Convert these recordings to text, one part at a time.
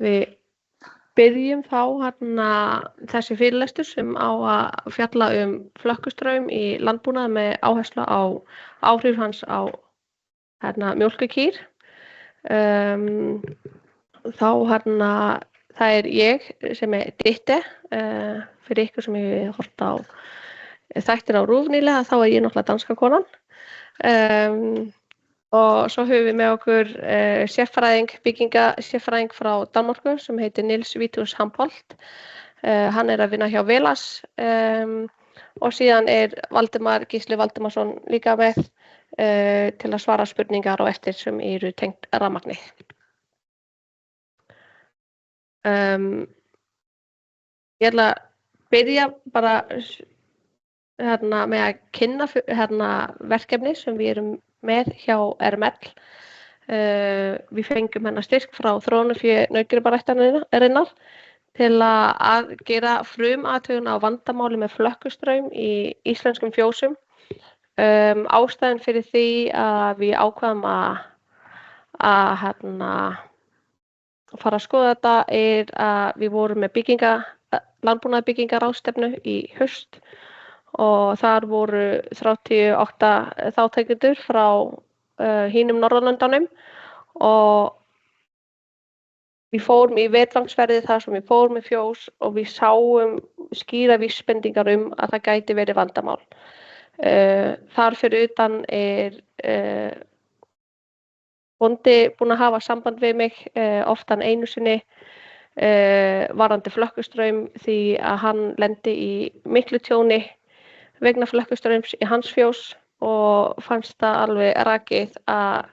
Við byrjum þá þessi fyrirlestur sem á að fjalla flökkustraum í landbúnaði með áherslu á áhrif hans á mjólkurkýr. Þá það ég sem Ditte, fyrir ykkur sem ég horft á þættir á RÚV nýlega, þá ég náttúrulega danska konan. Og svo höfum við með okkur byggingasérfræðing frá Danmörku sem heitir Niels Vitus Hampolt. Hann að vinna hjá Velas og síðan Valdimar Gísli Valdimarsson líka með til að svara spurningar á eftir sem eru tengt rafmagni. Ég ætla að byrja bara með að kynna verkefni sem við erum með hjá RML. Við fengum styrk frá þróunarfé nautgriparæktarinnar til að gera frumathugun á vandamáli með flökkustraum í íslenskum fjósum. Ástæðan fyrir því að við ákvaðum að fara að skoða þetta að við vorum með landbúnaðarbyggingaráðstefnu í haust og þar voru 38 þátttakendur frá hinum Norðurlöndunum og við fórum í vetvangsferði þar sem við fórum í fjós og við sáum skýra vísbendingar að það gæti verið vandamál. Þar fyrir utan bóndi búinn að hafa samband við mig oftar en einu sinni varðandi flökkustraum því að hann lendi í miklu tjóni vegna flökkustraums í hans fjós og fannst það alveg rakið að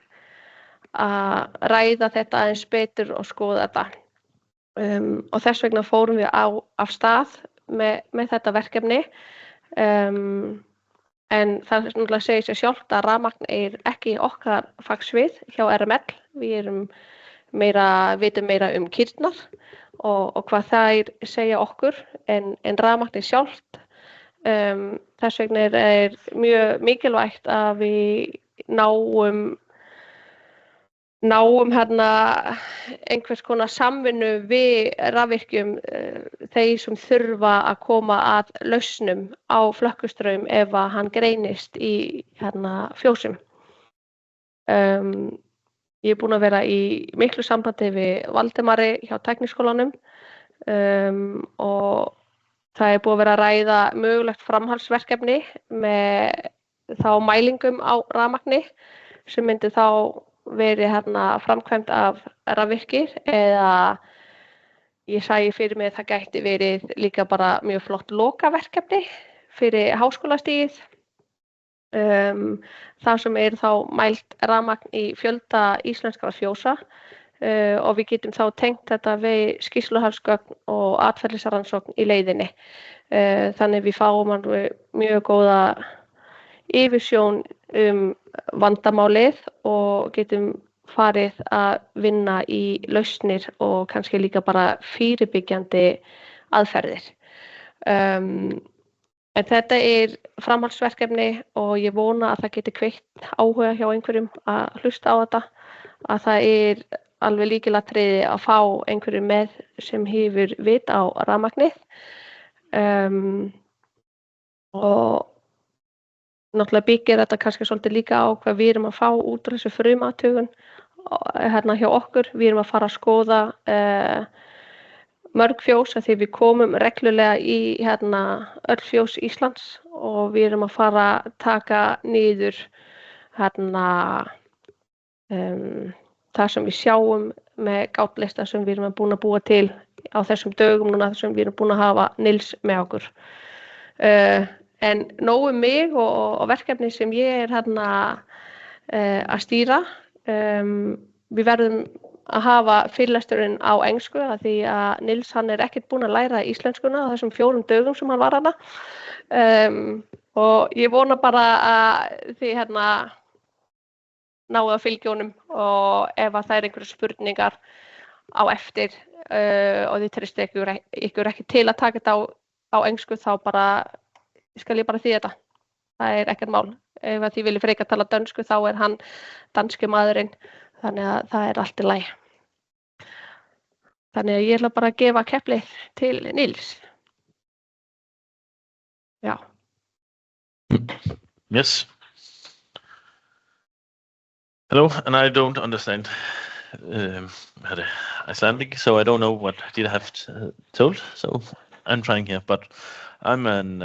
ræða þetta aðeins betur og skoða þetta. Og þess vegna fórum við af stað með þetta verkefni. En það náttúrulega segir sig sjálft að rafmagn ekki okkar fagsvið hjá RML. Við vitum meira kýrnar og hvað þær segja okkur en rafmagn sjálft. Þess vegna mjög mikilvægt að við náum einhvers konar samvinnu við rafvirkjum þeir sem þurfa að koma að lausnum á flökkustraum ef að hann greinist í fjósum. Ég búin að vera í miklu sambandi við Valdimari hjá Tækniskólanum og það búið að vera að ræða mögulegt framhaldsverkefni með þá mælingum á rafmagni sem myndi þá verið framkvæmt af rafvirkir eða ég sæi fyrir mig að það gæti verið líka bara mjög flott lokaverkefni fyrir háskólastigið. Það sem þá mælt rafmagn í fjölda íslenskra fjósa og við getum þá tengt þetta við skýrsluhafsgögn og atferlisrannsókn í leiðinni. Þannig við fáum mjög góða yfirsjón vandamálið og getum farið að vinna í lausnir og kannski líka bara fyrirbyggjandi aðferðir. En þetta framhaldsverkefni og ég vona að það geti kveikt áhuga hjá einhverjum að hlusta á þetta, að það alveg lykilatriði að fá einhverjum með sem hefur vit á rafmagnið og náttúrulega byggir þetta kannski svolítið líka á hvað við erum að fá út úr þessu frumathugun hjá okkur. Við erum að fara að skoða mörg fjós því við komum reglulega í öll fjós Íslands og við erum að fara að taka niður það sem við sjáum með gátlista sem við erum búin að búa til á þessum dögum núna sem við erum búin að hafa Nils með okkur. En nóg mig og verkefni sem ég að stýra. Við verðum að hafa fyrirlesturinn á ensku því að Nils hann ekkert búinn að læra íslenskuna á þessum 4 dögum sem hann var hana. Og ég vona bara að þið náðu að fylgja honum og ef að það einhverjar spurningar á eftir og þið treystu ykkur ekki til að taka þetta á ensku þá skal ég bara þýða þetta. Það ekkert mál. Ef að þið viljið frekar tala dönsku þá hann danski maðurinn þannig að það allt í lagi. Þannig að ég ætla bara að gefa keppnið til Nils. Já. Yes. Hello, and I don't understand Icelandic, so I don't know what did I have told. So I'm trying here, but I'm an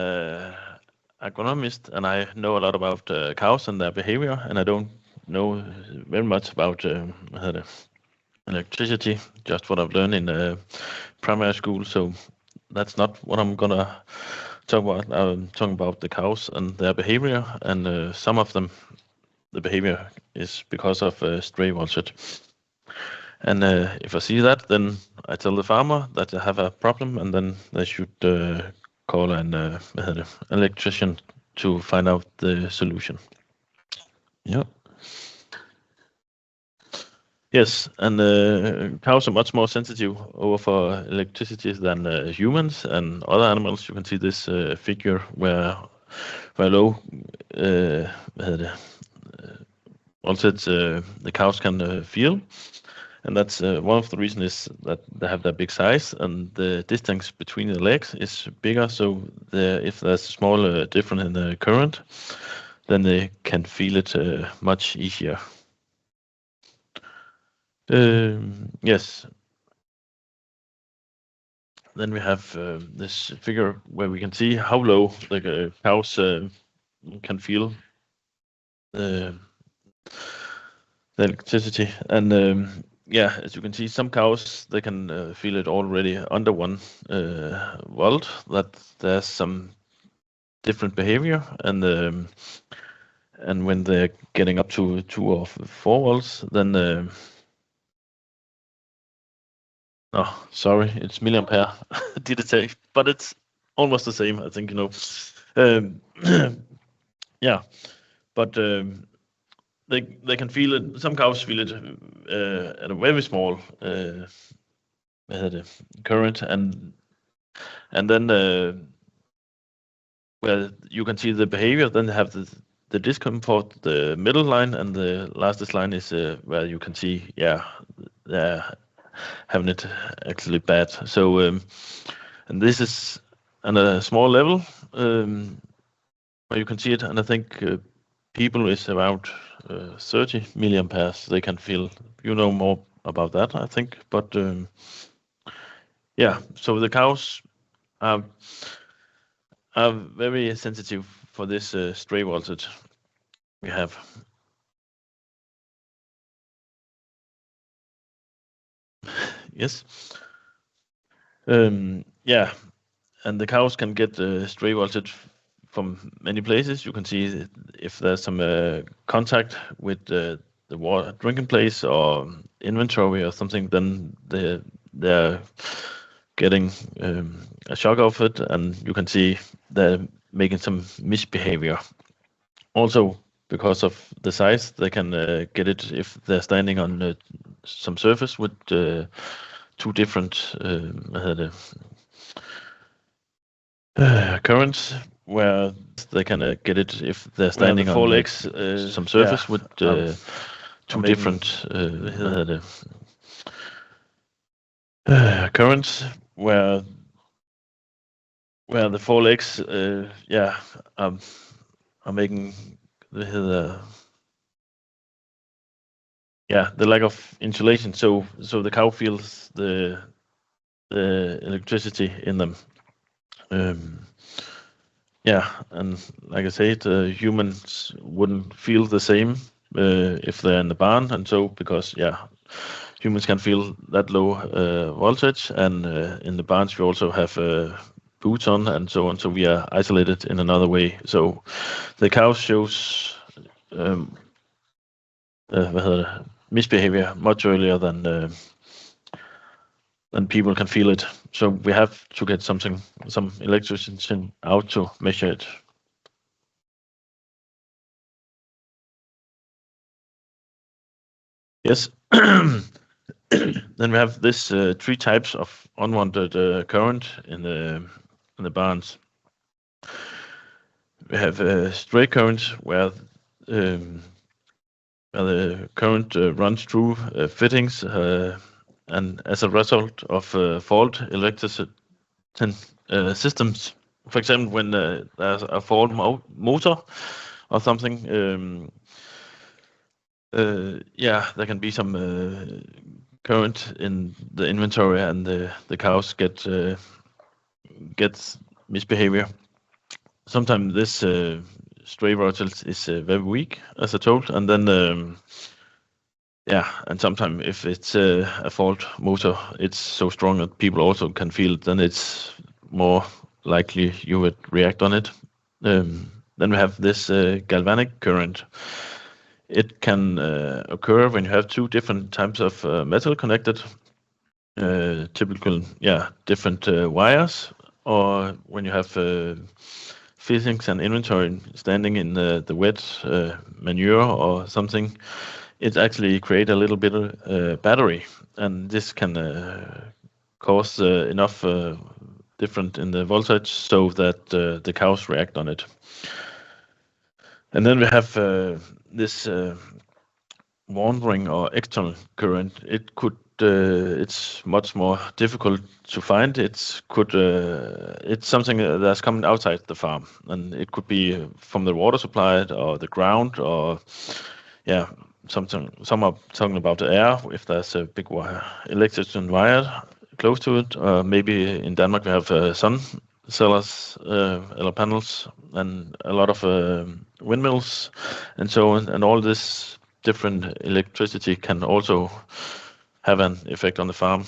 agronomist, and I know a lot about cows and their behavior, and I don't know very much about electricity, just what I've learned in primary school. So that's not what I'm gonna talk about. I'm talking about the cows and their behavior, and some of them, the behavior is because of stray voltage. And if I see that, then I tell the farmer that I have a problem, and then they should call an electrician to find out the solution. Yeah. Yes, and cows are much more sensitive over for electricity than humans and other animals. You can see this figure where low voltage the cows can feel, and that's one of the reasons is that they have their big size and the distance between the legs is bigger. So if there's a small difference in the current, then they can feel it much easier. Yes. Then we have this figure where we can see how low the cows can feel the electricity, and yeah, as you can see, some cows they can feel it already under 1 volt. That there's some different behavior, and when they're getting up to 2 or 4 volts, then oh, sorry, it's milliampere. Did it say? But it's almost the same, I think, you know. Yeah, but they can feel it. Some cows feel it at a very small current, and then where you can see the behavior. Then they have the discomfort, the middle line, and the lastest line is where you can see, yeah, they're having it actually bad. So and this is on a small level where you can see it, and I think people is around 30 milliamperes. They can feel. You know more about that, I think, but yeah. So the cows are very sensitive for this stray voltage we have. Yes. Yeah, and the cows can get stray voltage from many places. You can see if there's some contact with the water drinking place or inventory or something, then they're getting a shock of it, and you can see they're making some misbehavior. Also, because of the size, they can get it if they're standing on some surface with 2 different currents, where they can get it if they're standing on 4 legs, some surface with 2 different currents, where the 4 legs, are making the lack of insulation. So the cow feels the electricity in them. Yeah, and like I said, humans wouldn't feel the same if they're in the barn, and so because humans can feel that low voltage, and in the barns we also have boots on and so on, so we are isolated in another way. So the cow shows misbehavior much earlier than people can feel it. So we have to get some electrician out to measure it. Yes. Then we have this 3 types of unwanted current in the barns. We have a stray current where the current runs through fittings and as a result of fault electricity systems, for example, when there's a fault motor or something, there can be some current in the inventory, and the cows get misbehavior. Sometimes this stray voltage is very weak, as I told, and then and sometimes if it's a fault motor, it's so strong that people also can feel it, then it's more likely you would react on it. Then we have this galvanic current. It can occur when you have two different types of metal connected, typical different wires, or when you have fittings and inventory standing in the wet manure or something. It actually create a little bit of battery, and this can cause enough different in the voltage so that the cows react on it. And then we have this wandering or external current. It could it's much more difficult to find. It's something that's coming outside the farm, and it could be from the water supply or the ground, or something. Some are talking about the air if there's a big electrician wire close to it. Maybe in Denmark we have sun cellars, solar panels, and a lot of windmills, and so on. And all this different electricity can also have an effect on the farm.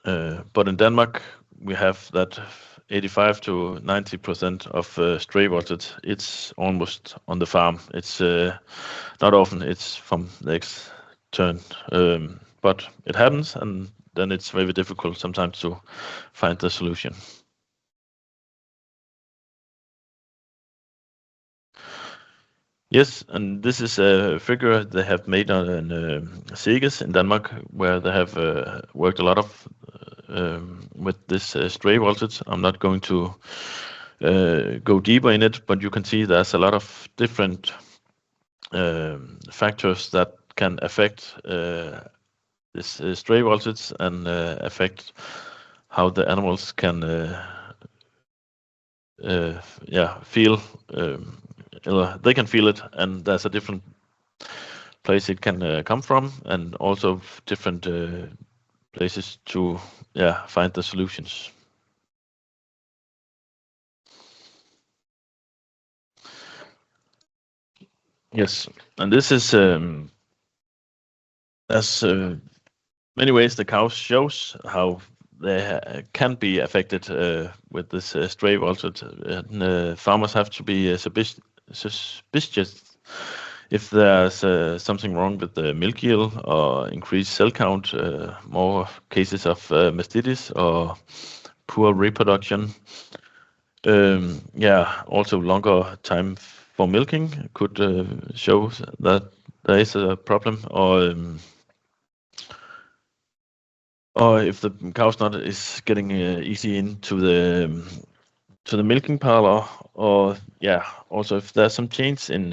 But in Denmark, we have that 85 to 90% of stray voltage. It's almost on the farm. It's not often it's from the external, but it happens, and then it's very difficult sometimes to find the solution. Yes, and this is a figure they have made on Ceges in Denmark, where they have worked a lot of with this stray voltage. I'm not going to go deeper in it, but you can see there's a lot of different factors that can affect this stray voltage and affect how the animals can feel. They can feel it, and there's a different place it can come from, and also different places to find the solutions. Yes, and this is there's many ways the cows shows how they can be affected with this stray voltage, and farmers have to be suspicious if there's something wrong with the milk yield or increased cell count, more cases of mastitis or poor reproduction. Also longer time for milking could show that there is a problem, or if the cow's not is getting easy into the milking parlor, or also if there's some change in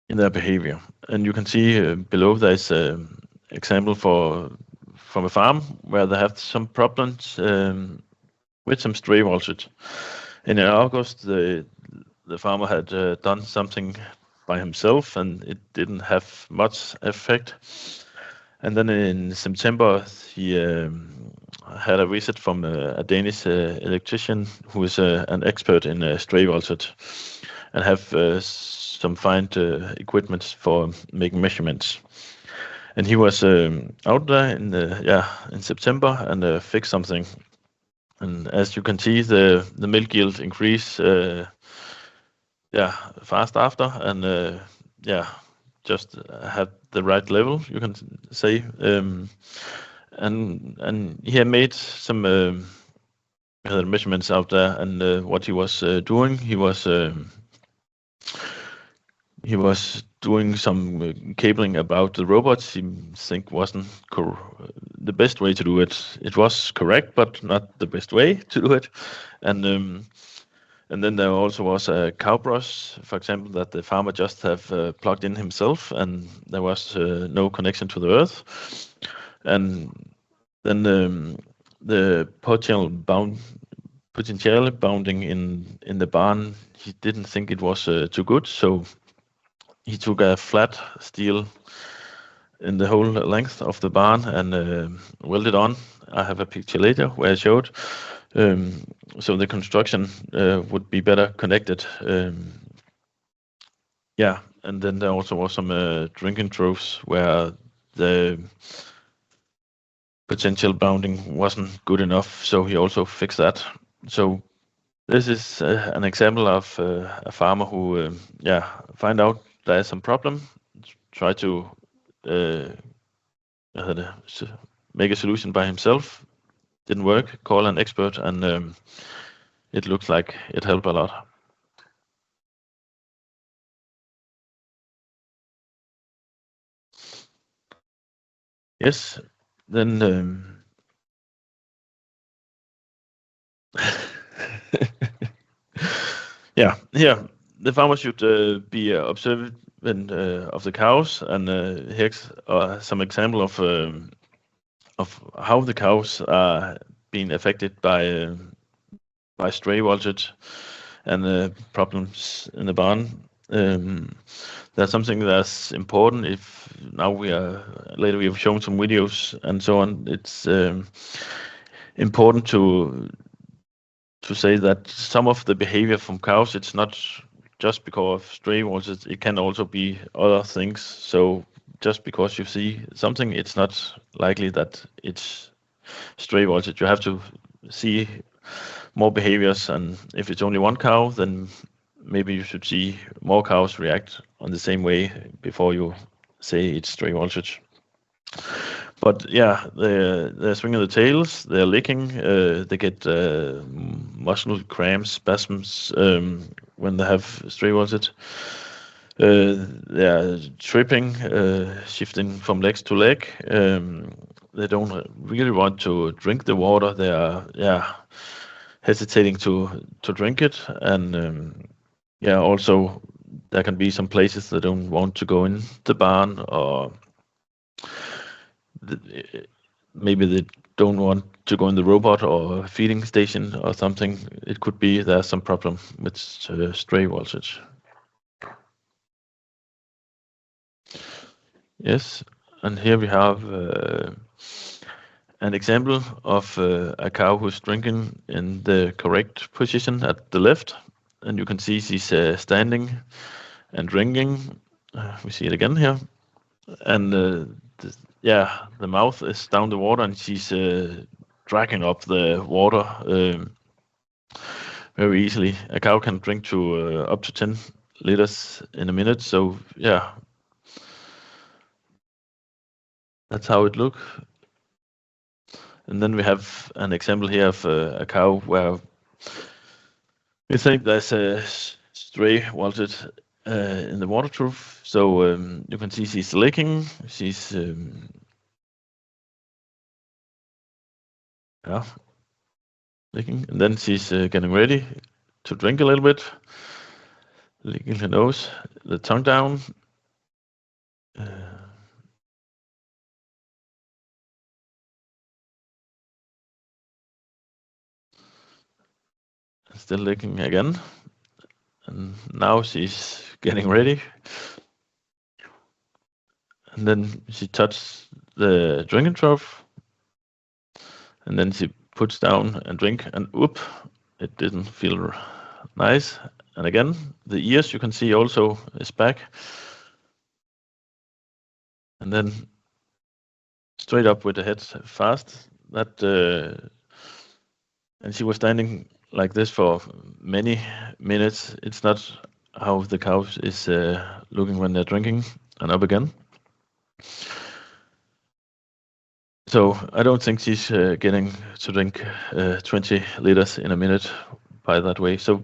their behavior. And you can see below there's an example from a farm where they have some problems with some stray voltage. And in August, the farmer had done something by himself, and it didn't have much effect. And then in September, he had a visit from a Danish electrician who is an expert in stray voltage, and have some fine equipment for making measurements. And he was out there in September and fixed something. And as you can see, the milk yield increased fast after, and just had the right level, you can say. And he had made some measurements out there, and what he was doing, he was doing some cabling about the robots. He think wasn't the best way to do it. It was correct, but not the best way to do it. And then there also was a cow brush, for example, that the farmer just have plugged in himself, and there was no connection to the earth. And then the potential bounding in the barn, he didn't think it was too good, so he took a flat steel in the whole length of the barn and welded on. I have a picture later where I showed, so the construction would be better connected. Yeah, and then there also was some drinking troughs where the potential bounding wasn't good enough, so he also fixed that. So this is an example of a farmer who, find out there's some problem, try to make a solution by himself. Didn't work, call an expert, and it looks like it helped a lot. Yes, then yeah, here the farmer should be observant of the cows, and here's some example of how the cows are being affected by stray voltage and problems in the barn. That's something that's important. If now we have shown some videos and so on. It's important to say that some of the behavior from cows, it's not just because of stray voltage, it can also be other things. So just because you see something, it's not likely that it's stray voltage. You have to see more behaviors, and if it's only one cow, then maybe you should see more cows react on the same way before you say it's stray voltage. But yeah, they're swinging the tails, they're licking, they get muscle cramps, spasms when they have stray voltage. They're tripping, shifting from legs to leg. They don't really want to drink the water. They are hesitating to drink it, and also there can be some places they don't want to go in the barn, or maybe they don't want to go in the robot or feeding station or something. It could be there's some problem with stray voltage. Yes, and here we have an example of a cow who's drinking in the correct position at the left, and you can see she's standing and drinking. We see it again here, and the mouth is down the water, and she's dragging up the water very easily. A cow can drink to up to 10 liters in a minute, so yeah, that's how it looks. And then we have an example here of a cow where we think there's a stray voltage in the water trough. So you can see she's licking, she's licking, and then she's getting ready to drink a little bit, licking her nose, the tongue down. Still licking again, and now she's getting ready. And then she touches the drinking trough, and then she puts down and drink, and whoop, it didn't feel nice. And again, the ears you can see also is back, and then straight up with the head fast. That and she was standing like this for many minutes. It's not how the cow is looking when they're drinking, and up again. So I don't think she's getting to drink 20 liters in a minute by that way. So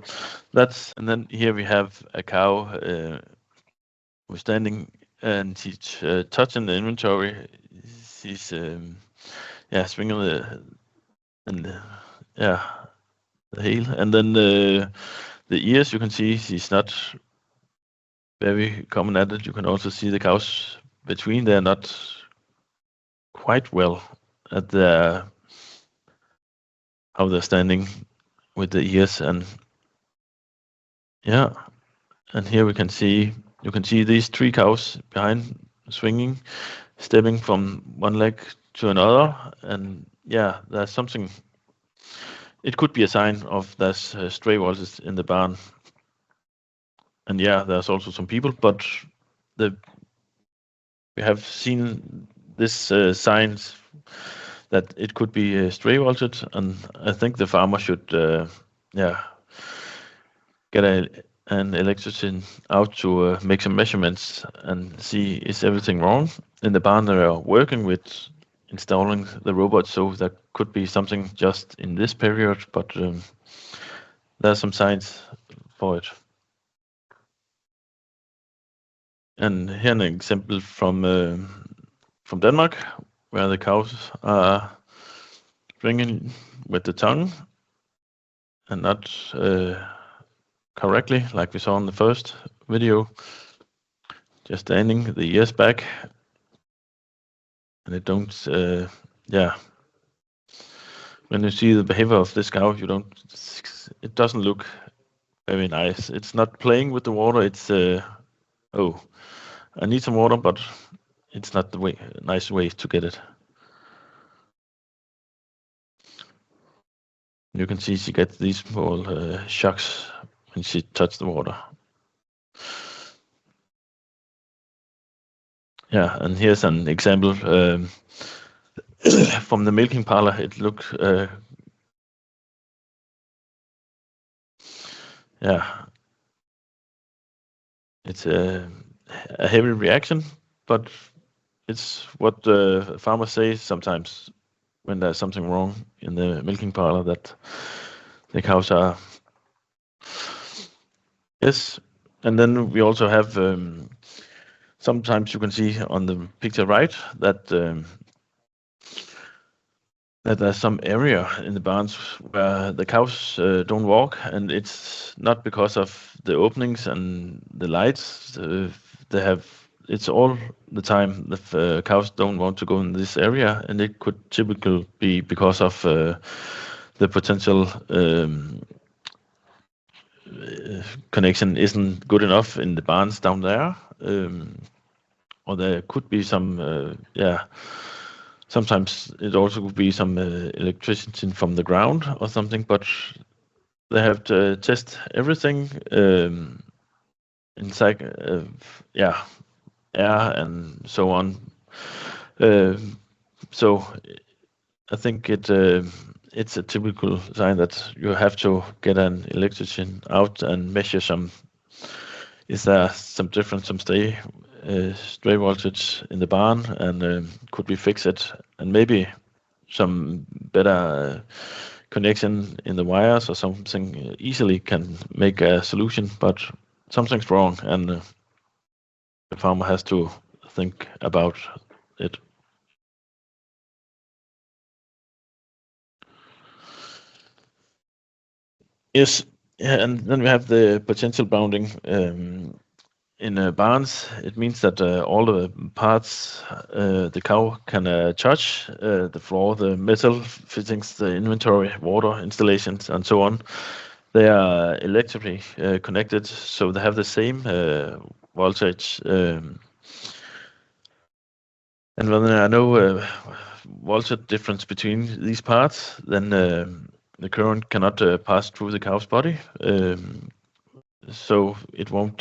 and then here we have a cow who's standing, and she's touching the inventory. She's swinging the heel, and then the ears you can see she's not very common at it. You can also see the cows between. They're not quite well at how they're standing with the ears, and yeah, and here you can see these 3 cows behind swinging, stepping from one leg to another, and yeah, there's something. It could be a sign of there's stray vultures in the barn, and yeah, there's also some people, but we have seen this signs that it could be stray vultures, and I think the farmer should get an electrician out to make some measurements and see is everything wrong in the barn. They are working with installing the robot, so there could be something just in this period, but there are some signs for it. And here an example from Denmark, where the cows are drinking with the tongue and not correctly, like we saw in the first video, just standing the ears back, and it don't, when you see the behavior of this cow, it doesn't look very nice. It's not playing with the water. It's oh, I need some water, but it's not the nice way to get it. You can see she gets these small shocks when she touches the water. Yeah, and here's an example from the milking parlor. It looked, it's a heavy reaction, but it's what the farmers say sometimes when there's something wrong in the milking parlor, that the cows are. Yes, and then we also have, sometimes you can see on the picture right that that there's some area in the barns where the cows don't walk, and it's not because of the openings and the lights. It's all the time the cows don't want to go in this area, and it could typically be because of the potential connection isn't good enough in the barns down there, or there could be some sometimes it also could be some electricity from the ground or something, but they have to test everything inside air and so on. So I think it's a typical sign that you have to get an electrician out and measure some. Is there some difference, some stray voltage in the barn, and could we fix it? And maybe some better connection in the wires or something easily can make a solution, but something's wrong, and the farmer has to think about it. Yes, and then we have the potential bounding. In barns, it means that all the parts the cow can touch, the floor, the metal fittings, the inventory, water installations, and so on, they are electrically connected, so they have the same voltage. And when there are no voltage difference between these parts, then the current cannot pass through the cow's body. So it won't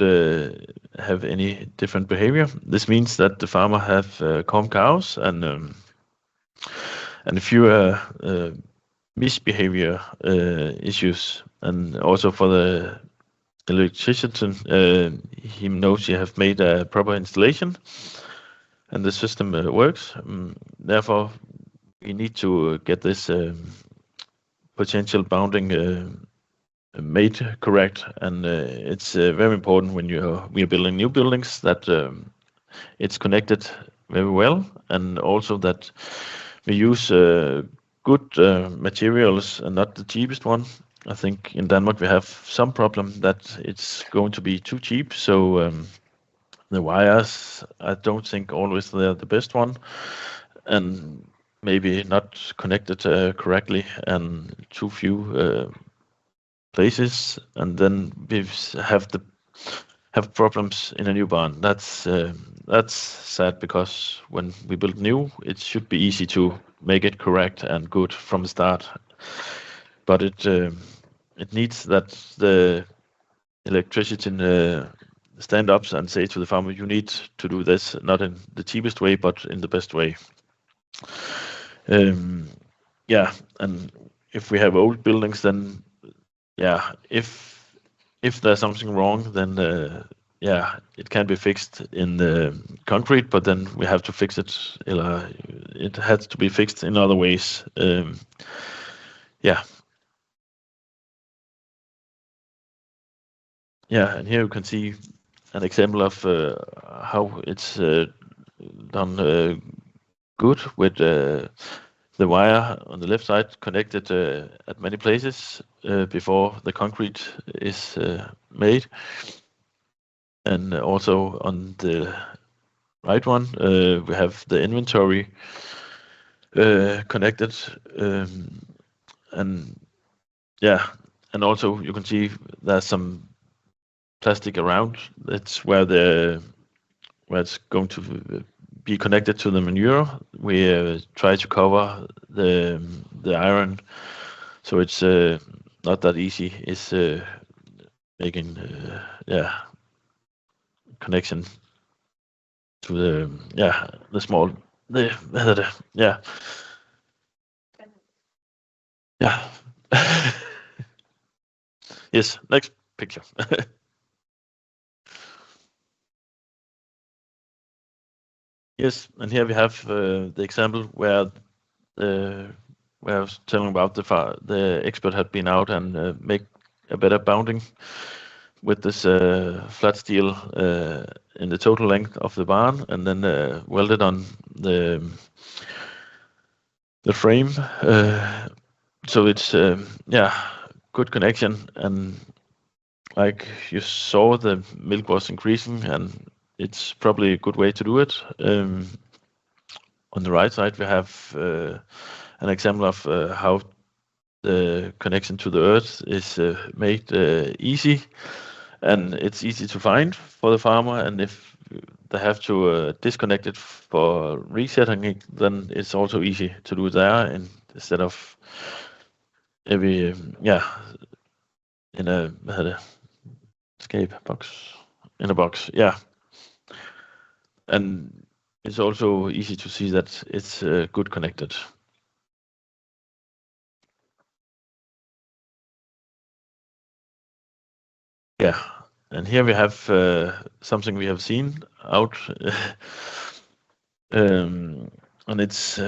have any different behavior. This means that the farmer have calm cows and fewer misbehavior issues, and also for the electrician, he knows he have made a proper installation and the system works. Therefore, we need to get this potential bounding made correct, and it's very important when we are building new buildings that it's connected very well, and also that we use good materials and not the cheapest one. I think in Denmark we have some problem that it's going to be too cheap, so the wires, I don't think always they're the best one, and maybe not connected correctly, and too few places, and then we have problems in a new barn. That's sad, because when we build new, it should be easy to make it correct and good from the start. But it needs that the electrician stand up and say to the farmer, you need to do this, not in the cheapest way, but in the best way. Yeah, and if we have old buildings, then yeah, if there's something wrong, then yeah, it can be fixed in the concrete, but then we have to fix it. It has to be fixed in other ways. Yeah. Yeah, and here you can see an example of how it's done good with the wire on the left side connected at many places before the concrete is made. And also on the right one, we have the inventory connected. And yeah, and also you can see there's some plastic around. That's where it's going to be connected to the manure. We try to cover the iron, so it's not that easy. It's making connection to the small Yes, next picture. Yes, and here we have the example where I was telling about the expert had been out and make a better bounding with this flat steel in the total length of the barn, and then welded on the frame. So it's good connection, and like you saw, the milk was increasing, and it's probably a good way to do it. On the right side, we have an example of how the connection to the earth is made easy, and it's easy to find for the farmer. And if they have to disconnect it for resetting it, then it's also easy to do there, instead of every in a escape box, in a box. Yeah, and it's also easy to see that it's good connected. Yeah, and here we have something we have seen out, and it's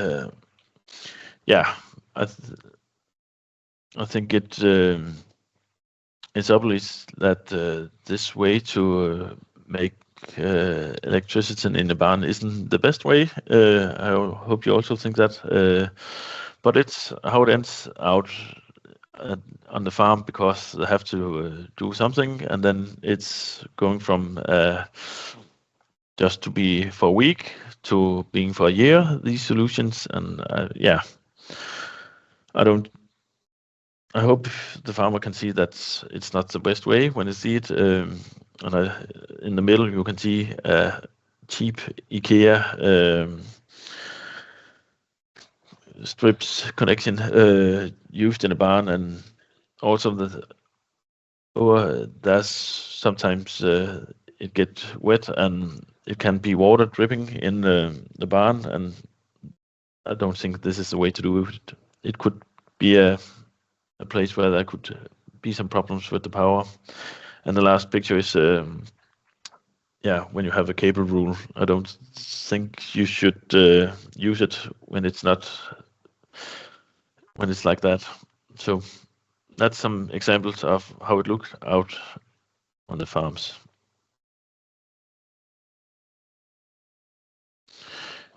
I think it's obvious that this way to make electricity in the barn isn't the best way. I hope you also think that, but it's how it ends out on the farm, because they have to do something, and then it's going from just to be for a week to being for a year, these solutions. And I hope the farmer can see that it's not the best way when they see it. And in the middle, you can see a cheap IKEA strips connection used in a barn, and also there's sometimes it gets wet, and it can be water dripping in the barn, and I don't think this is the way to do it. It could be a place where there could be some problems with the power. And the last picture is when you have a cable rule, I don't think you should use it when it's like that. So that's some examples of how it looks out on the farms.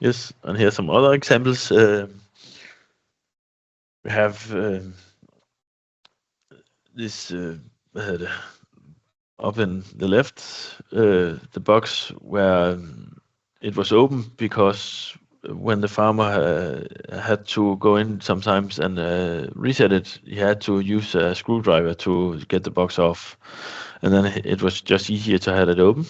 Yes, and here's some other examples. We have this up in the left, the box where it was open because when the farmer had to go in sometimes and reset it, he had to use a screwdriver to get the box off, and then it was just easier to have it open.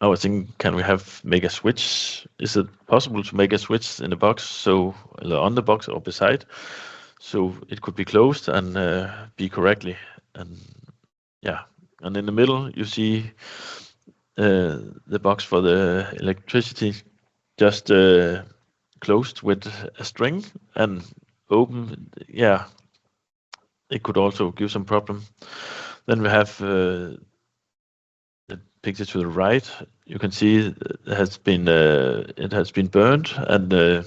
I was thinking, can we make a switch? Is it possible to make a switch in the box, so on the box or beside, so it could be closed and be correctly? And yeah, and in the middle you see the box for the electricity just closed with a string and open. Yeah, it could also give some problem. Then we have the picture to the right. You can see it has been burned, and the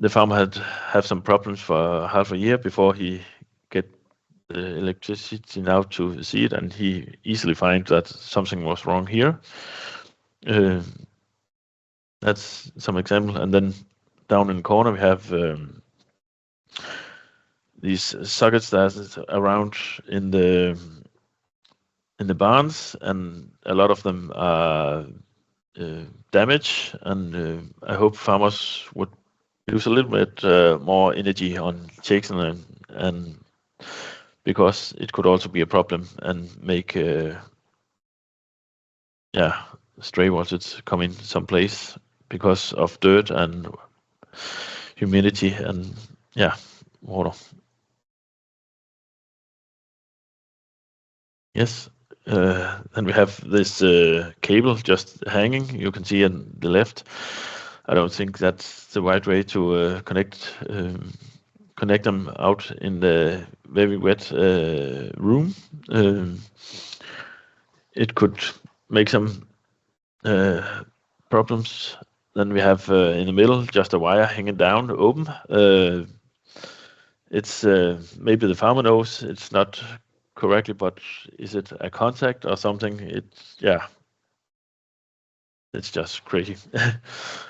farmer had some problems for half a year before he get the electricity now to see it, and he easily find that something was wrong here. That's some example. And then down in the corner we have these sockets that is around in the barns, and a lot of them are damaged, and I hope farmers would use a little bit more energy on checking and because it could also be a problem and make stray voltage come in some place because of dirt and humidity and water. Yes. Then we have this cable just hanging. You can see on the left. I don't think that's the right way to connect them out in the very wet room. It could make some problems. Then we have in the middle just a wire hanging down open. It's maybe the farmer knows it's not correctly, but is it a contact or something? It's just crazy.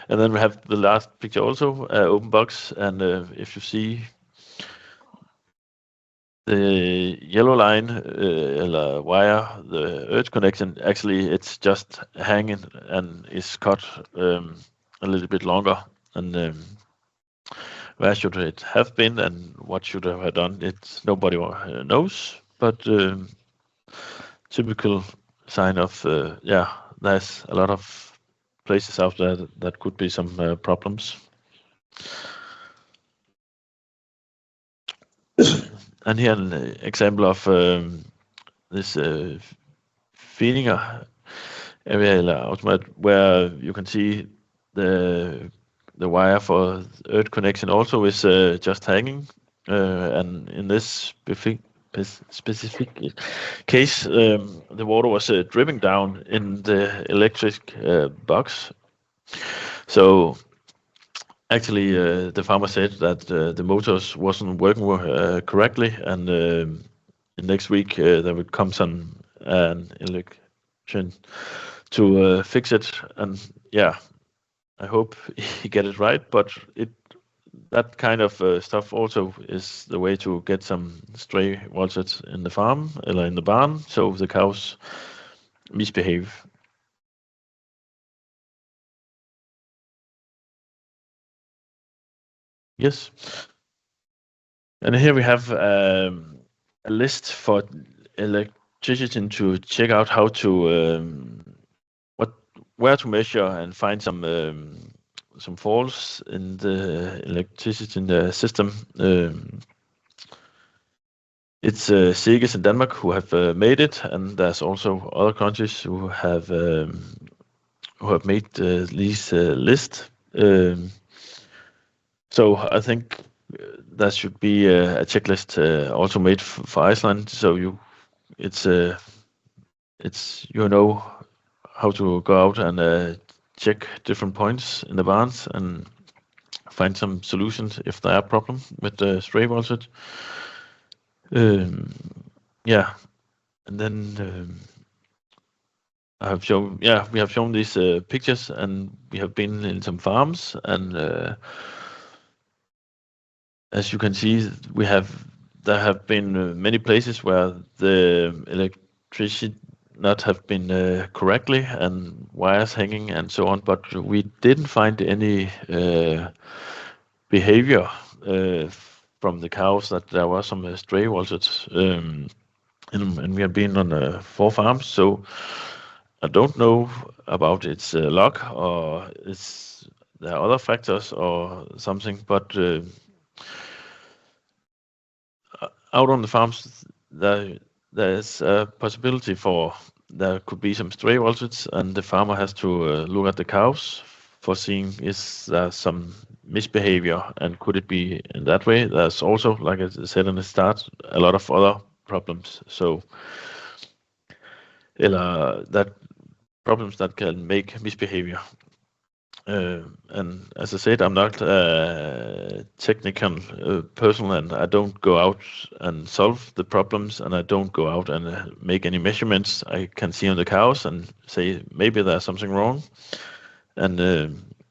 And then we have the last picture also, open box, and if you see the yellow line wire, the earth connection, actually it's just hanging and is cut a little bit longer. And where should it have been and what should I have done? Nobody knows, but typical sign of there's a lot of places out there that could be some problems. And here an example of this feeding area automatic, where you can see the wire for earth connection also is just hanging, and in this specific case, the water was dripping down in the electric box. So actually, the farmer said that the motors wasn't working correctly, and next week there would come an electrician to fix it. And I hope he get it right. But that kind of stuff also is the way to get some stray voltage in the farm or in the barn, so the cows misbehave. Yes. And here we have a list for electrician to check out how to where to measure and find some faults in the electricity in the system. It's Seges in Denmark who have made it, and there's also other countries who have made these list. So I think there should be a checklist also made for Iceland. So it's how to go out and check different points in the barns and find some solutions if there are problems with the stray voltage. And then we have shown these pictures, and we have been in some farms, and as you can see, there have been many places where the electricity not have been correctly, and wires hanging and so on, but we didn't find any behavior from the cows that there was some stray voltage, and we have been on 4 farms, so I don't know about its luck or there are other factors or something, but out on the farms there is a possibility for there could be some stray voltage, and the farmer has to look at the cows for seeing is there some misbehavior, and could it be in that way. There's also, like I said in the start, a lot of other problems, so that problems that can make misbehavior. And as I said, I'm not a technical person, and I don't go out and solve the problems, and I don't go out and make any measurements. I can see on the cows and say maybe there's something wrong, and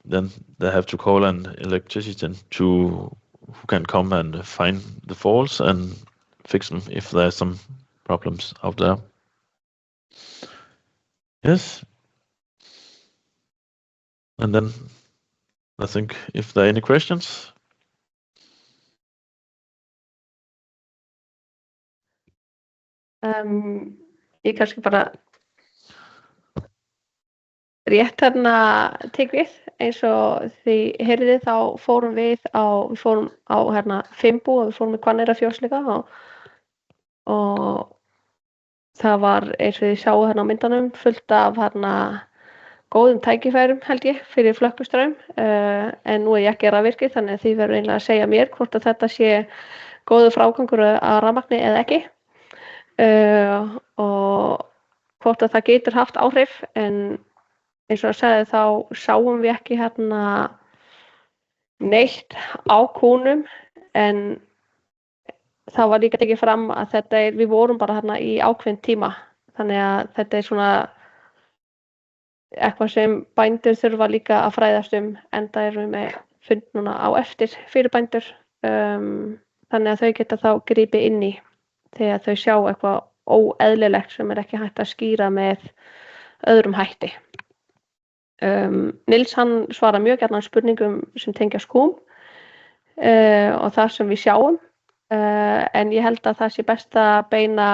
then they have to call an electrician who can come and find the faults and fix them if there's some problems out there. Yes. And then I think if there are any questions. Ég kannski bara rétt tek við, eins og þið heyrðið þá fórum við á Finnbú og við fórum í Hvanneyrar líka og það var, eins og þið sjáu á myndunum, fullt af góðum tækifærum held ég fyrir flökkustraum, en nú ég ekki rafvirki, þannig að þið verður eiginlega að segja mér hvort að þetta sé góður frágangur að rafmagni eða ekki, og hvort að það getur haft áhrif, en eins og að segja þá sáum við ekki neitt á kúnum, en það var líka tekið fram að við vorum bara í ákveðin tíma, þannig að þetta er svona eitthvað sem bændur þurfa líka að fræðast enda erum við með fund núna á eftir fyrir bændur, þannig að þau geta þá gripið inn í þegar þau sjá eitthvað óeðlilegt sem ekki hægt að skýra með öðrum hætti. Nils hann svarar mjög gjarnan spurningum sem tengjast kúm og það sem við sjáum, en ég held að það sé best að beina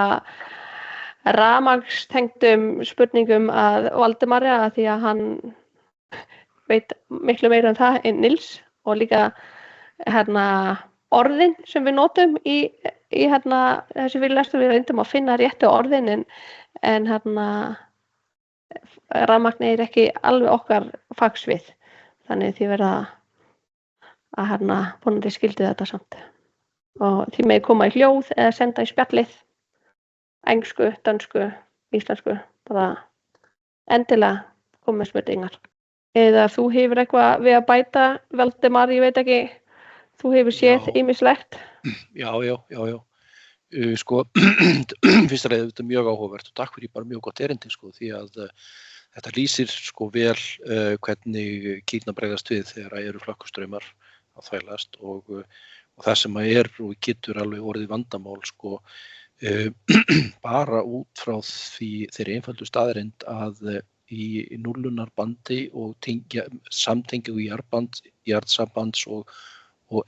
rafmagnstengdum spurningum að Valdimari, að því að hann veit miklu meira það en Nils, og líka orðin sem við notum í þessi fyrirlestur, við reyndum að finna réttu orðin, en rafmagn er ekki alveg okkar fagsvið, þannig því verða að vonandi skildi þetta samt, og því með koma í hljóð eða senda í spjallið, ensku, dönsku, íslensku, bara endilega koma með spurningar. Eða þú hefur eitthvað við að bæta, Valdimar, ég veit ekki, þú hefur séð ýmislegt. Já. Sko, fyrst að þetta mjög áhugavert og takk fyrir bara mjög gott erindi, sko, því að þetta lýsir sko vel hvernig kýrnar bregðast við þegar eru flökkustraumar að þvælast, og það sem og getur alveg orðið vandamál, sko, bara út frá þeirri einfaldu staðreynd að í núllunarbandi og samtengi og jarðsambands og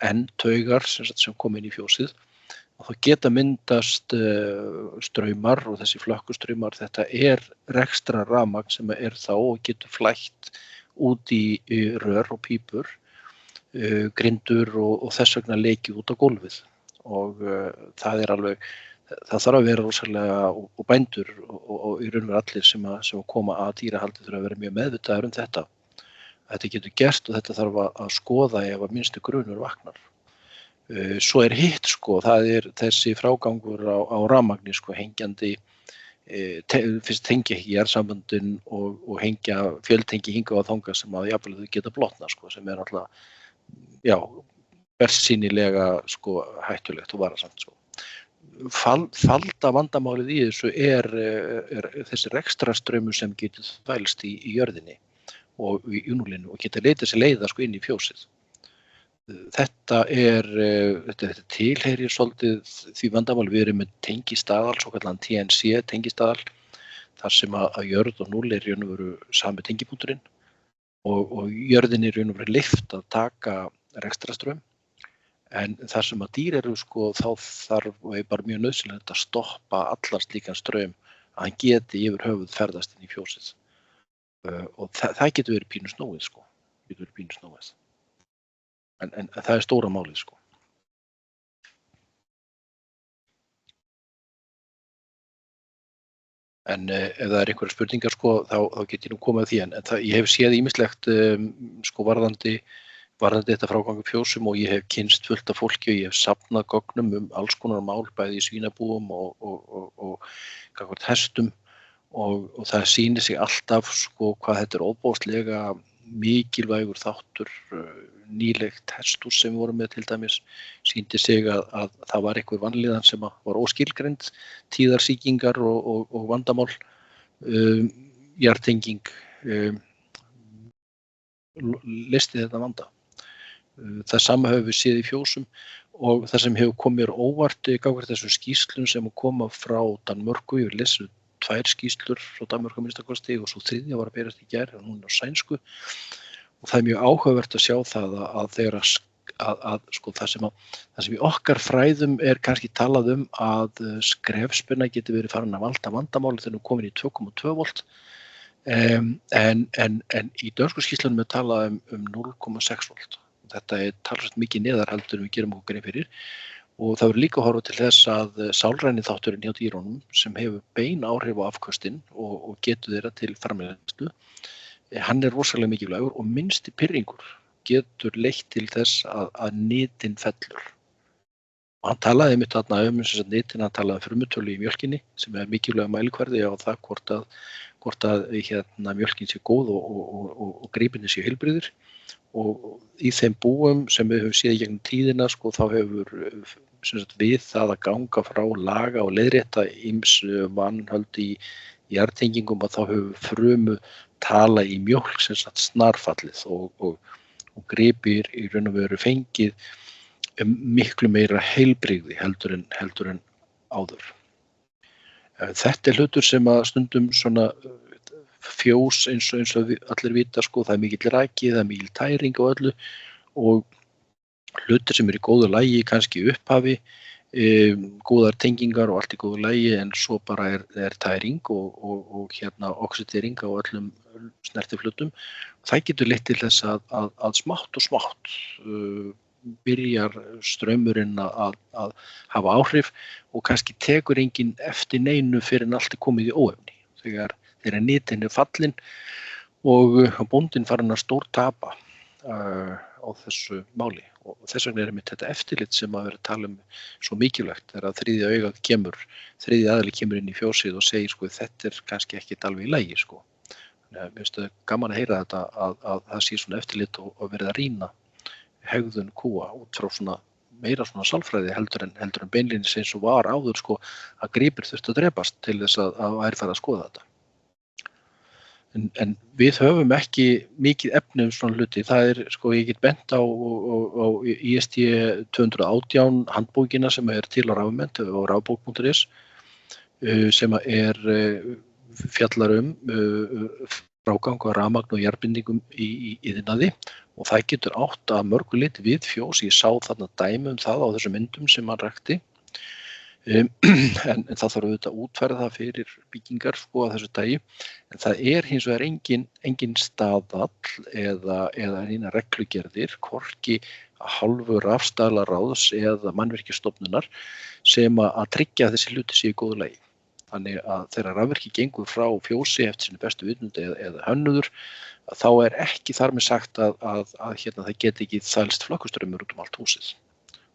N-taugar sem kom inn í fjósið, og það geta myndast straumar, og þessi flökkustraumar, þetta rekstrar rafmagn sem þá og getur flætt út í rör og pípur, grindur og þess vegna lekið út á gólfið, og það alveg, það þarf að vera rosalega, og bændur og í raun og veru allir sem koma að dýrahaldi þurfa að vera mjög meðvitaður þetta. Þetta getur gerst og þetta þarf að skoða ef að minnsti grunur vaknar. Svo hitt, sko, það þessi frágangur á rafmagni, sko, hengjandi, fyrst tengja ekki jarðsamböndin og hengja fjöltengi hingað og þangað sem að jafnvel þau geta blotna, sko, sem náttúrulega, bersýnilega, sko, hættulegt og varasamt, sko. Falda vandamálið í þessu þessi rekstrarstraumur sem getur þvælst í jörðinni og í núllinu og geta leitað sér leiða, sko, inn í fjósið. Þetta tilheyrir svolítið því vandamáli, við erum með tengistaðal, svokallaðan TNC tengistaðal, þar sem að jörð og núll í raun og veru sami tengipunkturinn og jörðin í raun og veru leyft að taka rekstrastraum. En þar sem að dýr eru sko, þá þarf bara mjög nauðsynlegt að stoppa allan slíkan straum að hann geti yfir höfuð ferðast inn í fjósið. Og það getur verið pínu snúið sko. En það er stóra málið sko. En ef það er einhverjar spurningar sko, þá get ég nú komið að því. En ég hef séð ýmislegt sko varðandi þetta frágangi fjósum og ég hef kynnst fullt af fólki og ég hef safnað gögnum alls konar mál bæði í svínabúum og gagnvart hestum og það sýnir sig alltaf sko hvað þetta er ofboðslega mikilvægur þáttur. Nýlegt hesthús sem við vorum með til dæmis sýndi sig að það var einhver vanlíðan sem var óskilgreind, tíðarsýkingar og vandamál, jarðtenging leysti þetta vanda. Það sama höfum við séð í fjósum og það sem hefur komið mér óvart gagnvart þessum skýrslum sem koma frá Danmörku. Ég lesið 2 skýrslur frá Danmörku að minnsta kosti og svo 3. var að berast í gær, hún er á sænsku. Og það er mjög áhugavert að sjá það að þegar að sko það sem í okkar fræðum er kannski talað að skrefspenna geti verið farin að valda vandamáli þegar hún komin í 2,2 volt. En í dönsku skýrslunum er talað 0,6 volt. Þetta er talsvert mikið neðar heldur en við gerum okkur grein fyrir. Og það verður líka að horfa til þess að sálræni þátturinn hjá dýrunum sem hefur bein áhrif á afköstin og getu þeirra til framleiðslu. Hann er rosalega mikilvægur og minnsti pirringur getur leitt til þess að nitin fellur. Og hann talaði einmitt þarna nitin, hann talaði frumutölu í mjölkinni sem er mikilvæg mælikvarði á það hvort að mjölkin sé góð og gripinni sé heilbrigðir. Og í þeim búum sem við höfum séð í gegnum tíðina sko, þá hefur við það að ganga frá laga og leiðrétta ýmsu vanhöld í jarðtengingum að þá hefur frumu tala í mjólk snarfallið og gripir í raun og veru fengið miklu meira heilbrigði heldur en áður. Þetta er hlutur sem að stundum svona fjós eins og allir vita sko, það er mikill raki, það er mikill tæring og öllu og hlutir sem eru í góðu lagi kannski í upphafi, góðar tengingar og allt í góðu lagi en svo bara er tæring og oxidering á öllum snertiflutum. Það getur leitt til þess að smátt og smátt byrjar straumurinn að hafa áhrif og kannski tekur enginn eftir neinu fyrir en allt er komið í óefni. Þegar nitin er fallin og bóndinn farin að stórtapa á þessu máli og þess vegna er einmitt þetta eftirlit sem að vera að tala svo mikilvægt þegar að þriðji aðili kemur inn í fjósið og segir sko þetta er kannski ekkert alveg í lagi sko. Mér finnst það gaman að heyra þetta að það sé svona eftirlit og verið að rýna hegðun kúa út frá meira sálfræði heldur en beinlínis eins og var áður sko að gripir þurftu að drepast til þess að væri farið að skoða þetta. En við höfum ekki mikið efni svona hluti. Það er sko ég get bent á IST 218 handbókina sem er til á rafmennt á rafbók.is sem er fjallar frágang á rafmagn og jarðbindingum í iðnaði og það getur átt að mörgu leyti við fjós. Ég sá þarna dæmi það á þessum myndum sem hann rakti. En það þarf auðvitað að útfæra það fyrir byggingar sko að þessu tagi. En það er hins vegar engin staðall eða eina reglugerðir, hvorki að hálfu rafstaðlaráðs eða mannvirkjastofnunar sem að tryggja að þessi hluti séu í góðu lagi. Þannig að þegar rafvirki gengur frá fjósi eftir sinni bestu vitund eða hönnuður, þá er ekki þar með sagt að það geti ekki þælst flökkustraumur út allt húsið.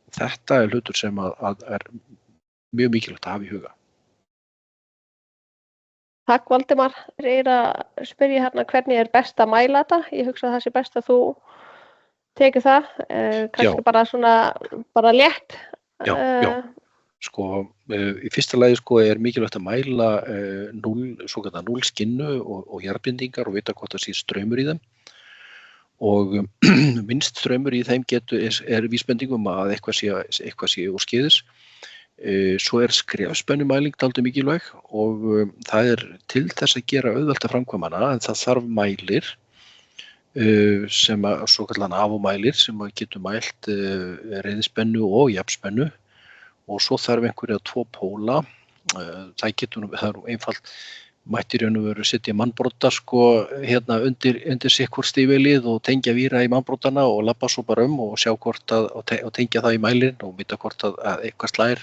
Og þetta er hlutur sem að er mjög mikilvægt að hafa í huga. Takk Valdimar. Ég að spyrja hérna hvernig er best að mæla þetta? Ég hugsa að það sé best að þú tekur það. Kannski bara létt. Já. Sko, í fyrsta lagi sko er mikilvægt að mæla svokallaða núllskinnu og jarðbindingar og vita hvort það sé straumur í þeim. Og minnst straumur í þeim er vísbendingum að eitthvað sé úrskeiðis. Svo skrefspennumæling dálítið mikilvæg og það til þess að gera auðvelt að framkvæma hana, en það þarf mælir sem svokallan afmælir sem getur mælt reiðspennu og jafnspennu og svo þarf einhverja 2 póla. Það er einfalt, mætti í raun og veru setja mannbrodda undir sikkur stífilið og tengja víra í mannbroddana og labba svo bara og sjá hvort og tengja það í mælinn og vita hvort að eitthvað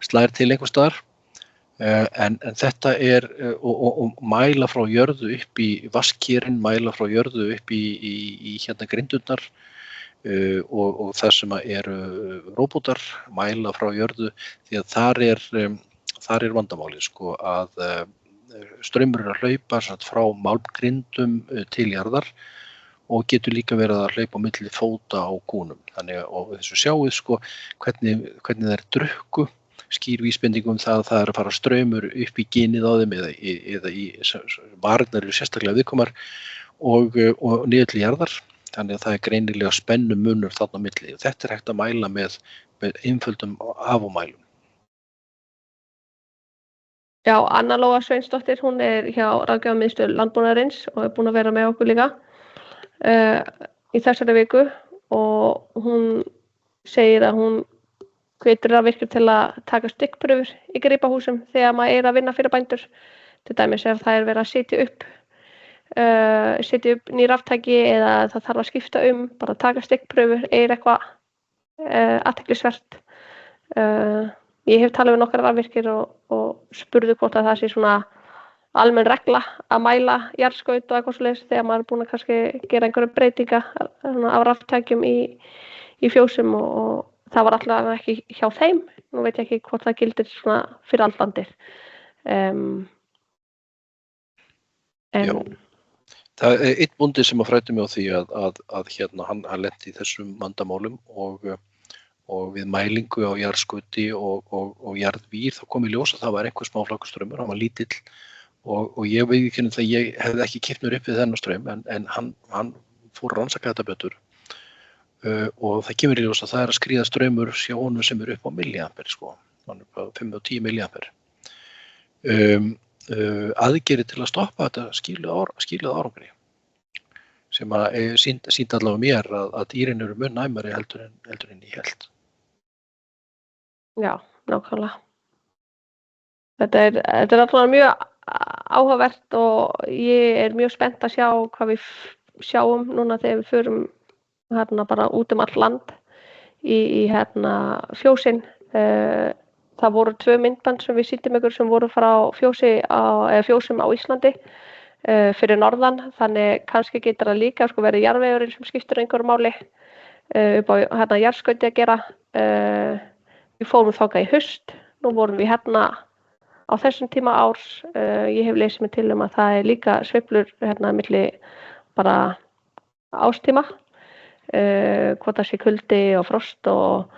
slær til einhvers staðar. En þetta og mæla frá jörðu upp í vatnskerinn, mæla frá jörðu upp í grindurnar og það sem eru róbótar, mæla frá jörðu því að þar er vandamálið að straumur að hlaupa frá málmgrindum til jarðar og getur líka verið að hlaupa á milli fóta á kúnum. Þannig og þessu sjáið hvernig þær drukku, skýr vísbendingum það að fara straumur upp í ginið á þeim eða í varirnar eru sérstaklega viðkomar og niður til jarðar. Þannig að það greinilega spennumunur þarna á milli. Þetta hægt að mæla með einföldum afmælum. Já, Anna Lóa Sveinsdóttir, hún hjá Ráðgjafarmiðstöð landbúnaðarins og búin að vera með okkur líka í þessari viku og hún segir að hún hvetur rafvirkjur til að taka stikkprufur í gripahúsum þegar maður að vinna fyrir bændur. Til dæmis ef það verið að setja upp ný raftæki eða það þarf að skipta bara taka stikkprufur, eitthvað athyglisvert. Ég hef talað við nokkrar rafvirkjur og spurði hvort að það sé svona almenn regla að mæla jarðskaut og eitthvað svoleiðis þegar maður búin að kannski gera einhverja breytinga af raftækjum í fjósum og það var alltaf ekki hjá þeim. Nú veit ég ekki hvort það gildir svona fyrir allt landið. Já. Það er einn bóndi sem fræddi mig á því að hann lenti í þessum vandamálum og við mælingu á jarðskauti og jarðvír þá kom í ljós að það var einhver smá flakkustraumur, hann var lítill og ég viðurkenni það ég hefði ekki kippt mér upp við þennan straum en hann fór að rannsaka þetta betur. Og það kemur í ljós að það að skríða straumur hjá honum sem upp á milliampere, hann upp á 5 og 10 milliampere. Aðgerðir til að stoppa þetta skiluðu árangri sem sýndi allavega mér að dýrin eru mun næmari heldur en ég held. Já, nákvæmlega. Þetta er alltaf mjög áhugavert og ég mjög spennt að sjá hvað við sjáum núna þegar við förum bara út all land í fjósin. Það voru 2 myndband sem við sýndum ykkur sem voru frá fjósum á Íslandi fyrir norðan, þannig kannski getur það líka verið jarðvegurinn sem skiptir einhverju máli upp á jarðskauti að gera. Við fórum þangað í haust, nú vorum við á þessum tíma árs. Ég hef lesið mig til að það líka sveiflur milli bara ástíma, hvort það sé kuldi og frost og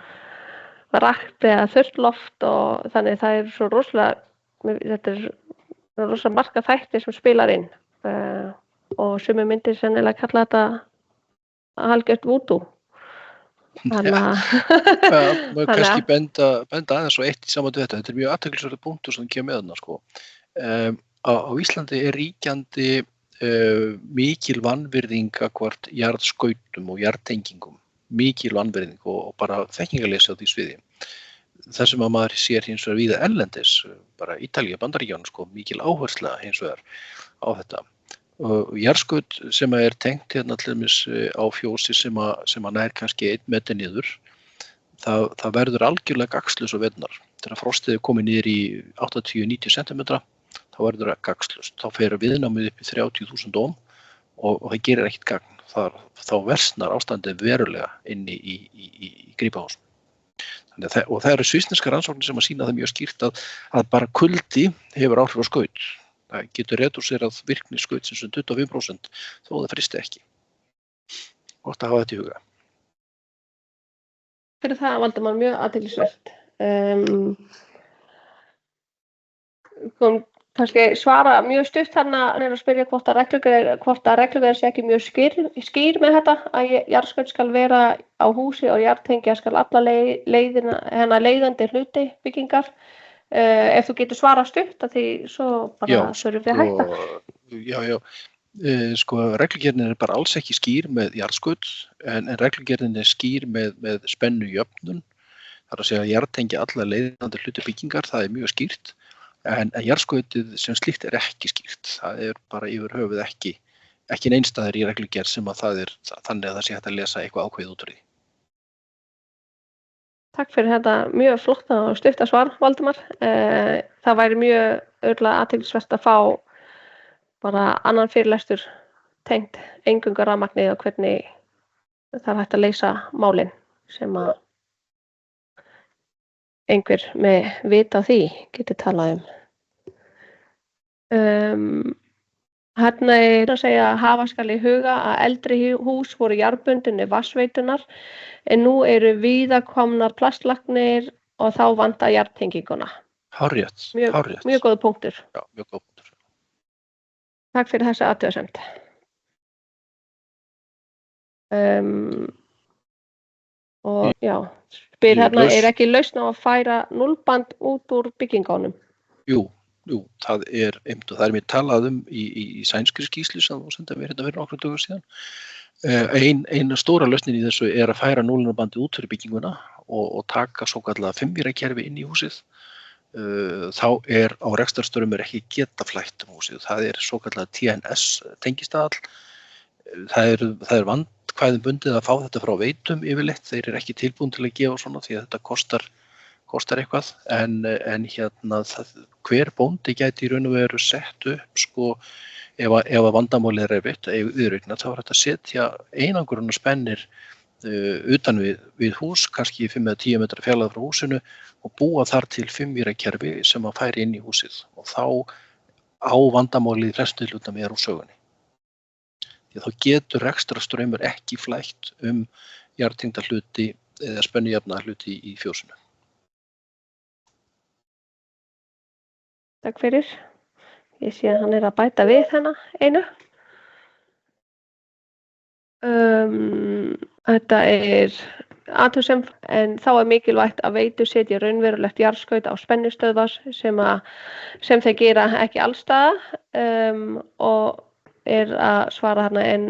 rakt eða þurrt loft og þannig það er svo þetta er rosalega marga þættir sem spilar inn og sumir myndir sennilega kalla þetta hálfgert vúdú. Þannig að maður kannski benda aðeins og eitt í sambandi við þetta er mjög athyglisverður punktur sem kemur með þarna Á Íslandi er ríkjandi mikil vanvirðing gagnvart jarðskautum og jarðtengingum, mikil vanvirðing og bara þekkingarleysi á því sviði. Það sem að maður sér hins vegar víða erlendis, bara Ítalía, Bandaríkjunum, mikil áhersla hins vegar á þetta. Jarðskaut sem er tengt til dæmis á fjósi sem að nær kannski 1 meter niður, það verður algjörlega gagnslaust á veturnar. Þegar frostið er komið niður í 80-90 cm, þá verður það gagnslaust. Þá fer viðnámið upp í 30.000 ohm og það gerir ekkert gagn. Þá versnar ástandið verulega inni í gripahúsum. Og það eru svissneskar rannsóknir sem að sýna það mjög skýrt að bara kuldi hefur áhrif á skaut. Það getur redúserað virkni skautsins 25% þó það fristi ekki. Gott að hafa þetta í huga. Fyrir það valdi maður mjög athyglisvert. kannski svara mjög stutt þarna að spyrja hvort að reglugerð sé ekki mjög skýr með þetta að jarðskaut skal vera á húsi og jarðtengja skal alla leiðina hennar leiðandi hluti byggingar. Ef þú getur svara stutt að því svo bara þurfum við að hætta. Já. Sko reglugerðin bara alls ekki skýr með jarðskaut en reglugerðin skýr með spennujöfnun. Það að segja að jarðtengja alla leiðandi hluti byggingar, það mjög skýrt. En jarðskautið sem slíkt ekki skýrt. Það bara yfir höfuð ekki neinstaðar í reglugerð sem að það þannig að það sé hægt að lesa eitthvað ákveðið út úr því. Takk fyrir þetta mjög flotta og stutta svar, Valdimar. Það væri mjög athyglisvert að fá bara annan fyrirlestur tengt eingöngu rafmagnið og hvernig það hægt að leysa málin sem að einhver með vita því getur talað Hérna að segja að hafa skal í huga að eldri hús voru jarðbundinni vatnsveitunar en nú eru víða komnar plastlagnir og þá vantar jarðtenginguna. Hárrétt. Mjög góður punktur. Já, mjög góður punktur. Takk fyrir þessa athugasemd. Og já, spyr hérna, ekki lausn á að færa núllband út úr byggingunum? Jú, það einmitt og það mér talað í sænskri skýrslu sem þú sendið mér hérna fyrir nokkrum dögum síðan. Ein stóra lausnin í þessu að færa núllbandið út fyrir bygginguna og taka svokallaða 5-vírakerfi inn í húsið. Þá á rekstrarstöðum ekki geta flætt húsið. Það svokallaða TNS tengistaðall. Það vandkvæðum bundið að fá þetta frá veitum yfirleitt. Þeir ekki tilbúin til að gefa svona því að þetta kostar eitthvað. En hérna hver bóndi gæti í raun og veru sett upp sko ef að vandamálið erfitt viðraukna þá þetta að setja einangrunarspennir utan við hús, kannski 5 eða 10 metra fjarlægð frá húsinu og búa þar til 5-vírakerfi sem að færi inn í húsið og þá á vandamálið í flestu hlutum úr sögunni. Því þá getur rekstrarstraumur ekki flætt jarðtengda hluti eða spennujafna hluti í fjósinu. Takk fyrir. Ég sé að hann að bæta við hérna einu. Þetta athugasemd en þá mikilvægt að veitur setja raunverulegt jarðskaut á spennustöðvar sem þeir gera ekki allstaðar og að svara hana en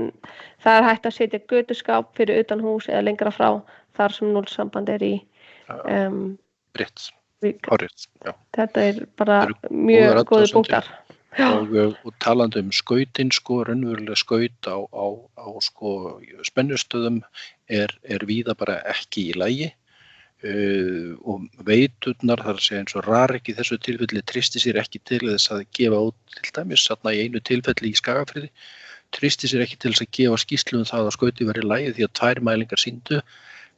það hægt að setja götuskáp fyrir utan hús eða lengra frá þar sem núllsamband í Rétt, hárrétt, já. Þetta bara mjög góðir punktar. Og talandi skautin, raunverulega skaut á spennustöðum víða bara ekki í lagi og veiturnar, þar að segja eins og Rarik í þessu tilfelli treysti sér ekki til þess að gefa út til dæmis þarna í einu tilfelli í Skagafirði, treysti sér ekki til þess að gefa skýrslu það að skauti væri í lagi því að 2 mælingar sýndu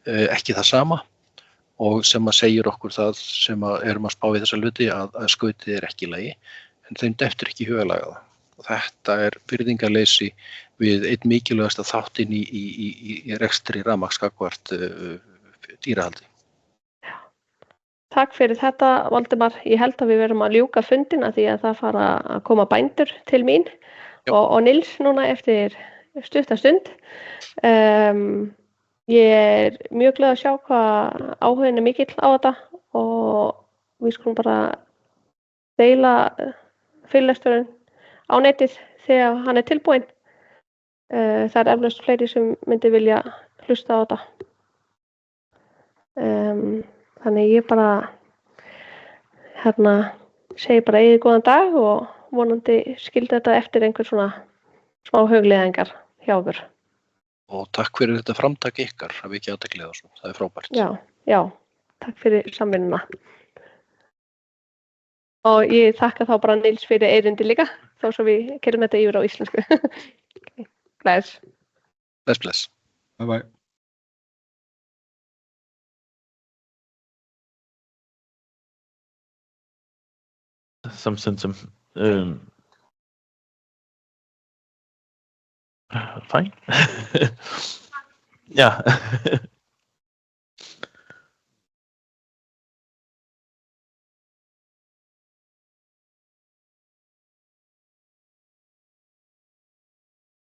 ekki það sama og sem að segir okkur það sem að erum að spá í þessa hluti að skautið ekki í lagi en þeim dettur ekki í huga að laga það. Og þetta virðingarleysi við einn mikilvægasta þáttinn í rekstri rafmagns gagnvart dýrahaldi. Takk fyrir þetta, Valdimar. Ég held að við verum að ljúka fundina því að það fara að koma bændur til mín og Nils núna eftir stutta stund. Ég mjög glöð að sjá hvað áhugin mikill á þetta og við skulum bara deila fyrirlesturinn á netið þegar hann tilbúinn. Það eflaust fleiri sem myndi vilja hlusta á þetta. Þannig ég bara segi bara eigið góðan dag og vonandi skildi þetta eftir einhver svona smá hugleiðingar hjá okkur. Og takk fyrir þetta framtak ykkar, að við ekki athygli á þessu, það frábært. Já, takk fyrir samvinnuna. Og ég þakka þá bara Nils fyrir erindi líka, þó svo við keyrum þetta yfir á íslensku. Bless. Bless. Bye bye. Some symptom. Fine. Yeah.